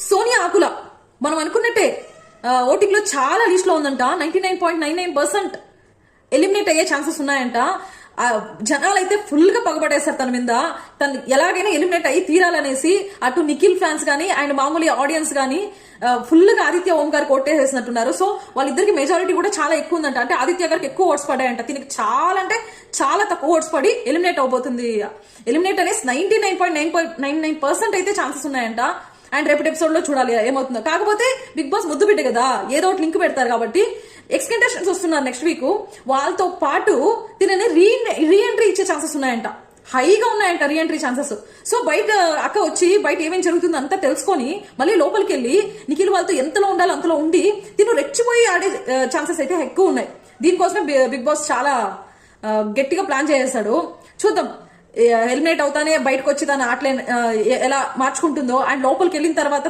సోనియా ఆకుల మనం అనుకున్నట్టే ఓటింగ్ లో చాలా లిస్ట్ లో ఉందంట. 99.99% ఎలిమినేట్ అయ్యే ఛాన్సెస్ ఉన్నాయంట. జనాలు అయితే ఫుల్ గా పగబడేస్తారు తన మీద. తను ఎలాగైనా ఎలిమినేట్ అయ్యి తీరాలనేసి అటు నిఖిల్ ఫ్యాన్స్ గానీ అండ్ మామూలు ఆడియన్స్ గానీ ఫుల్ గా ఆదిత్య ఓం గారికి ఓటేసేసినట్టున్నారు. సో వాళ్ళిద్దరికి మెజారిటీ కూడా చాలా ఎక్కువ ఉందంట. అంటే ఆదిత్య గారికి ఎక్కువ ఓట్స్ పడ్డాయంట, దీనికి చాలా అంటే చాలా తక్కువ ఓట్స్ పడి ఎలిమినేట్ అవబోతుంది. ఎలిమినేట్ అనేసి 99.99% అయితే ఛాన్సెస్ ఉన్నాయంట. అండ్ రేపటి ఎపిసోడ్ లో చూడాలి ఏమవుతుందో. కాకపోతే బిగ్ బాస్ ముద్దు బిడ్డ కదా, ఏదో ఒకటి లింక్ పెడతారు కాబట్టి ఎక్స్ కంటెస్టెంట్స్ వస్తున్నారు నెక్స్ట్ వీక్. వాళ్ళతో పాటు దీనిని రీఎంట్రీ ఇచ్చే ఛాన్సెస్ ఉన్నాయంట, హైగా ఉన్నాయంట రీఎంట్రీ ఛాన్సెస్. సో బయట అక్క వచ్చి బయట ఏమేం జరుగుతుందో అంతా తెలుసుకొని మళ్ళీ లోపలికి వెళ్ళి నిఖిల్ వాళ్ళతో ఎంతలో ఉండాలో అంతలో ఉండి తిను రెచ్చిపోయి ఆడే ఛాన్సెస్ అయితే ఎక్కువ ఉన్నాయి. దీనికోసమే బిగ్ బాస్ చాలా గట్టిగా ప్లాన్ చేసేస్తాడు. చూద్దాం ఎలిమినేట్ అవుతానే బయటకు వచ్చి తన ఆటలే ఎలా మార్చుకుంటుందో అండ్ లోపలికి వెళ్ళిన తర్వాత